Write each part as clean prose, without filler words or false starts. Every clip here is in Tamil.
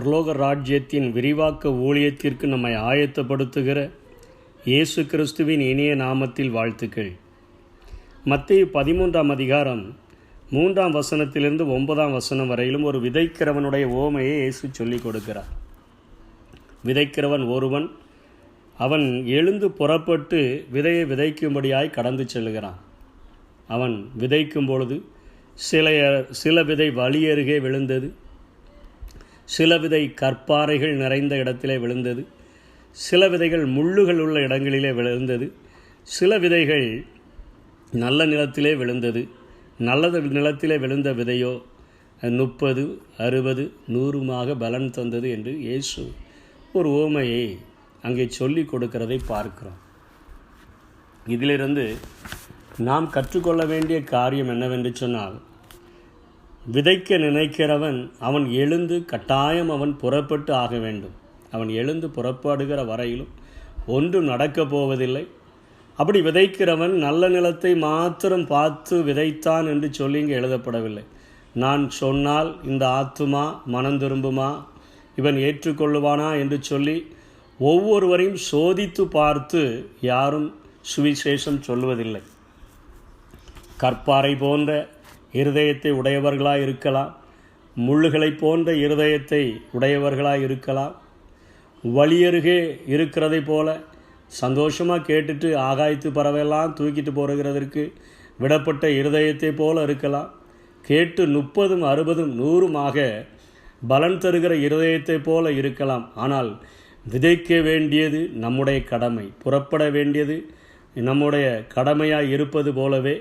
பரலோக ராஜ்யத்தின் விரிவாக்க ஊழியத்திற்கு நம்மை ஆயத்தப்படுத்துகிற இயேசு கிறிஸ்துவின் இனிய நாமத்தில் வாழ்த்துக்கள். மத்தேயு 13ஆம் அதிகாரம் 3ஆம் வசனத்திலிருந்து 9ஆம் வசனம் வரையிலும் ஒரு விதைக்கிறவனுடைய ஓமையை இயேசு சொல்லிக் கொடுக்கிறார். விதைக்கிறவன் ஒருவன், அவன் எழுந்து புறப்பட்டு விதையை விதைக்கும்படியாய் கடந்து செல்கிறான். அவன் விதைக்கும் பொழுது சில விதை வழி அருகே விழுந்தது, சில விதை கற்பாறைகள் நிறைந்த இடத்திலே விழுந்தது, சில விதைகள் முள்ளுகள் உள்ள இடங்களிலே விழுந்தது, சில விதைகள் நல்ல நிலத்திலே விழுந்தது. நல்ல நிலத்திலே விழுந்த விதையோ 30, 60, 100 பலன் தந்தது என்று இயேசு ஒரு உவமையை அங்கே சொல்லி கொடுக்கிறதை பார்க்கிறோம். இதிலிருந்து நாம் கற்றுக்கொள்ள வேண்டிய காரியம் என்னவென்று சொன்னால், விதைக்க நினைக்கிறவன் அவன் எழுந்து கட்டாயம் அவன் புறப்பட்டு ஆக வேண்டும். அவன் எழுந்து புறப்படுகிற வரையிலும் ஒன்றும் நடக்கப் போவதில்லை. அப்படி விதைக்கிறவன் நல்ல நிலத்தை மாத்திரம் பார்த்து விதைத்தான் என்று சொல்லி இங்கே எழுதப்படவில்லை. நான் சொன்னால் இந்த ஆத்துமா மனம் திரும்புமா, இவன் ஏற்றுக்கொள்ளுவானா என்று சொல்லி ஒவ்வொருவரையும் சோதித்து பார்த்து யாரும் சுவிசேஷம் சொல்வதில்லை. கற்பாறை போன்ற இருதயத்தை உடையவர்களாக இருக்கலாம், முள்ளுகளை போன்ற இருதயத்தை உடையவர்களாக இருக்கலாம், வழியருகே இருக்கிறதை போல சந்தோஷமாக கேட்டுட்டு ஆகாயத்து பறவையெல்லாம் தூக்கிட்டு போகிறதற்கு விடப்பட்ட இருதயத்தை போல இருக்கலாம். கேட்டு 30, 60, 100 பலன் தருகிற இருதயத்தை போல இருக்கலாம். ஆனால் விதைக்க வேண்டியது நம்முடைய கடமை, புறப்பட வேண்டியது நம்முடைய கடமையாக இருப்பது போலவே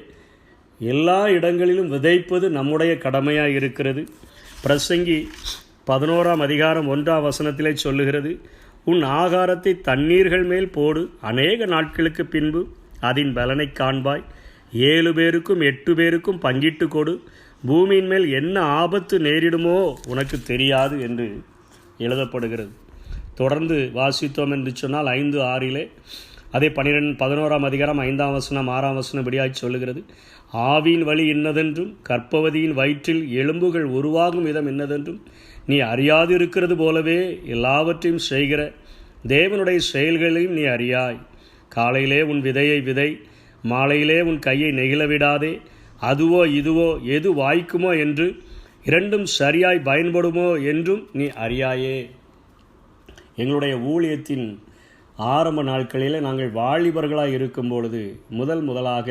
எல்லா இடங்களிலும் விதைப்பது நம்முடைய கடமையாக இருக்கிறது. பிரசங்கி 11ஆம் அதிகாரம் 1ஆம் வசனத்திலே சொல்லுகிறது, உன் ஆகாரத்தை தண்ணீர்கள் மேல் போடு, அநேக நாட்களுக்கு பின்பு அதன் பலனை காண்பாய். 7 பேருக்கும் 8 பேருக்கும் பங்கிட்டு கொடு, பூமியின் மேல் என்ன ஆபத்து நேரிடுமோ உனக்கு தெரியாது என்று எழுதப்படுகிறது. தொடர்ந்து வாசித்தோம் என்று சொன்னால் 5:6 அதே 11ஆம் அதிகாரம் 5ஆம் வசனம் 6ஆம் வசனம் இப்படியாய் சொல்லுகிறது, ஆவியின் வழி இன்னதென்றும் கர்ப்பவதியின் வயிற்றில் எலும்புகள் உருவாகும் விதம் என்னதென்றும் நீ அறியாது இருக்கிறது போலவே எல்லாவற்றையும் செய்கிற தேவனுடைய செயல்களையும் நீ அறியாய். காலையிலே உன் விதையை விதை, மாலையிலே உன் கையை நெகிழ விடாதே. அதுவோ இதுவோ எது வாய்க்குமோ என்று, இரண்டும் சரியாய் பயன்படுமோ என்றும் நீ அறியாயே. எங்களுடைய ஊழியத்தின் ஆரம்ப நாட்களில் நாங்கள் வாலிபர்களாக இருக்கும் பொழுது முதலாக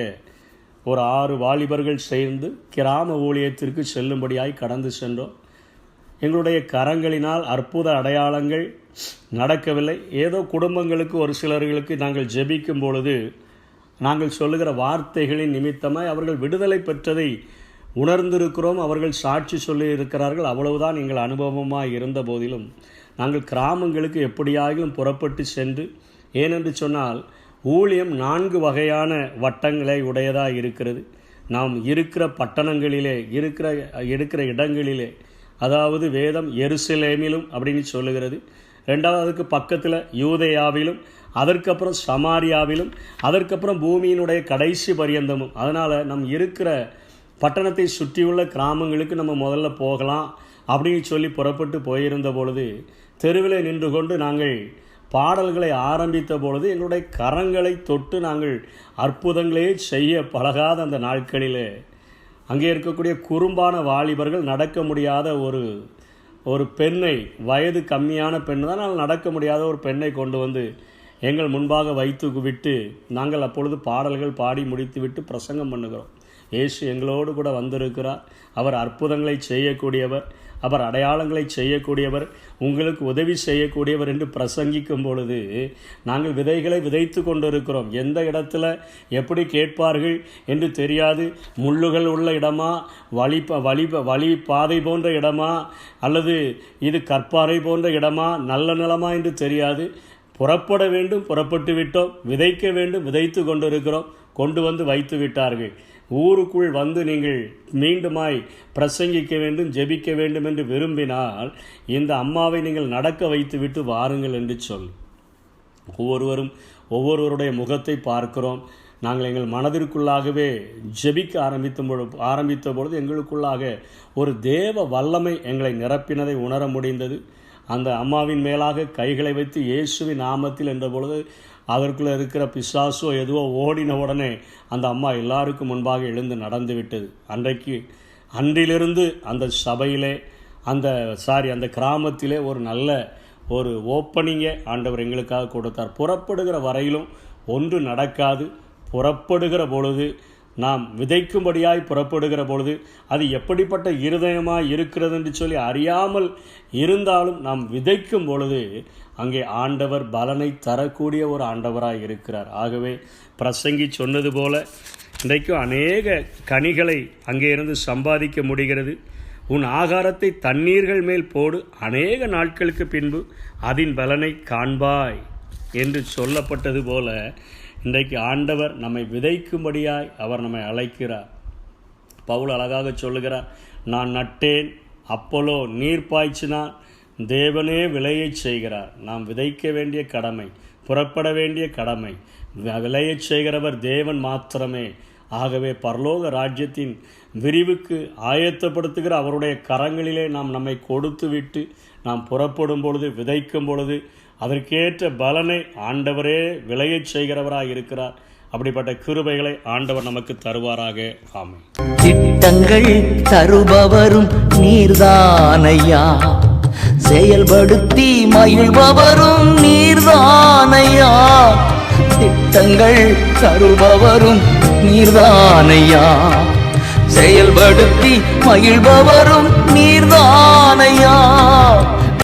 ஒரு 6 வாலிபர்கள் சேர்ந்து கிராம ஊழியத்திற்கு செல்லும்படியாய் கடந்து சென்றோம். எங்களுடைய கரங்களினால் அற்புத அடையாளங்கள் நடக்கவில்லை. ஏதோ குடும்பங்களுக்கு ஒரு சிலர்களுக்கு நாங்கள் ஜெபிக்கும் பொழுது நாங்கள் சொல்லுகிற வார்த்தைகளின் நிமித்தமாய் அவர்கள் விடுதலை பெற்றதை உணர்ந்திருக்கிறோம். அவர்கள் சாட்சி சொல்லி இருக்கிறார்கள். அவ்வளவுதான் எங்கள் அனுபவமாக இருந்த போதிலும் நாங்கள் கிராமங்களுக்கு எப்படியாகிலும் புறப்பட்டு சென்று, ஏனென்று சொன்னால் ஊழியம் 4 வகையான வட்டங்களை உடையதாக இருக்கிறது. நாம் இருக்கிற பட்டணங்களிலே இருக்கிற இடங்களிலே, அதாவது வேதம் எருசலேமிலும் அப்படின்னு சொல்லுகிறது. 2வது பக்கத்தில் யூதேயாவிலும், அதற்கப்புறம் சமாரியாவிலும், அதற்கப்புறம் பூமியினுடைய கடைசி பரியந்தமும். அதனால் நம் இருக்கிற பட்டணத்தை சுற்றியுள்ள கிராமங்களுக்கு நம்ம முதல்ல போகலாம் அப்படின்னு சொல்லி புறப்பட்டு போயிருந்த பொழுது, தெருவிலே நின்று கொண்டு நாங்கள் பாடல்களை ஆரம்பித்த பொழுது எங்களுடைய கரங்களை தொட்டு நாங்கள் அற்புதங்களே செய்ய பழகாத அந்த நாட்களிலே அங்கே இருக்கக்கூடிய குறும்பான வாலிபர்கள் நடக்க முடியாத ஒரு பெண்ணை, வயது கம்மியான பெண் தான், ஆனால் நடக்க முடியாத ஒரு பெண்ணை கொண்டு வந்து எங்கள் முன்பாக வைத்து விட்டு நாங்கள் அப்பொழுது பாடல்கள் பாடி முடித்து விட்டு பிரசங்கம் பண்ணுகிறோம். இயேசு எங்களோடு கூட வந்திருக்கிறார். அவர் அற்புதங்களை செய்யக்கூடியவர், அவர் அடையாளங்களை செய்யக்கூடியவர், உங்களுக்கு உதவி செய்யக்கூடியவர் என்று பிரசங்கிக்கும் பொழுது நாங்கள் விதைகளை விதைத்து கொண்டிருக்கிறோம். எந்த இடத்துல எப்படி கேட்பார்கள் என்று தெரியாது. முள்ளுகள் உள்ள இடமா, வழி பாதை போன்ற இடமா, அல்லது இது கற்பாறை போன்ற இடமா, நல்ல நிலமா என்று தெரியாது. புறப்பட வேண்டும், புறப்பட்டு விட்டோம். விதைக்க வேண்டும், விதைத்து கொண்டிருக்கிறோம். கொண்டு வந்து வைத்து விட்டார்கள். ஊருக்குள் வந்து நீங்கள் மீண்டுமாய் பிரசங்கிக்க வேண்டும், ஜெபிக்க வேண்டும் என்று விரும்பினால் இந்த அம்மாவை நீங்கள் நடக்க வைத்து விட்டு வாருங்கள் என்று சொல். ஒவ்வொருவருடைய முகத்தை பார்க்கிறோம். நாங்கள் எங்கள் மனதிற்குள்ளாகவே ஜெபிக்க ஆரம்பித்த பொழுது எங்களுக்குள்ளாக ஒரு தேவ வல்லமை எங்களை நிரப்பினதை உணர முடிந்தது. அந்த அம்மாவின் மேலாக கைகளை வைத்து இயேசுவின் நாமத்தில் என்ற பொழுது அதற்குள்ளே இருக்கிற பிசாசோ எதுவோ ஓடின உடனே அந்த அம்மா எல்லாருக்கும் முன்பாக எழுந்து நடந்து விட்டது. அன்றிலிருந்து அந்த சபையிலே அந்த கிராமத்திலே ஒரு நல்ல ஒரு ஓப்பனிங்கை ஆண்டவர் எங்களுக்காக கொடுத்தார். புறப்படுகிற வரையிலும் ஒன்று நடக்காது. புறப்படுகிற பொழுது, நாம் விதைக்கும்படியாய் புறப்படுகிற பொழுது அது எப்படிப்பட்ட இருதயமாக இருக்கிறது என்று சொல்லி அறியாமல் இருந்தாலும் நாம் விதைக்கும் பொழுது அங்கே ஆண்டவர் பலனை தரக்கூடிய ஒரு ஆண்டவராக இருக்கிறார். ஆகவே பிரசங்கி சொன்னது போல இன்றைக்கும் அநேக கனிகளை அங்கே இருந்து சம்பாதிக்க முடிகிறது. உன் ஆகாரத்தை தண்ணீர்கள் மேல் போடு, அநேக நாட்களுக்கு பின்பு அதன் பலனை காண்பாய் என்று சொல்லப்பட்டது போல இன்றைக்கு ஆண்டவர் நம்மை விதைக்கும்படியாய் அவர் நம்மை அழைக்கிறார். பவுல் அழகாக சொல்லுகிறார், நான் நட்டேன், அப்போலோ நீர் பாய்ச்சினார், தேவனே விளையை செய்கிறார். நாம் விதைக்க வேண்டிய கடமை, புறப்பட வேண்டிய கடமை, விளையை செய்கிறவர் தேவன் மாத்திரமே. ஆகவே பரலோக ராஜ்யத்தின் விரிவுக்கு ஆயத்தப்படுத்துகிற அவருடைய கரங்களிலே நம்மை கொடுத்து விட்டு நாம் புறப்படும் பொழுது, விதைக்கும் பொழுது அதற்கேற்ற பலனை ஆண்டவரே விளையச் செய்கிறவராக இருக்கிறார். அப்படிப்பட்ட கிருபைகளை ஆண்டவர் நமக்கு தருவாராக. ஆமென். திட்டங்கள் தருபவரும் நீர்தானையா, செயல்படுத்தி மகிழ்பவரும் நீர்தானையா. திட்டங்கள் தருபவரும் நீர்தானையா, செயல்படுத்தி மகிழ்பவரும் நீர்தானையா.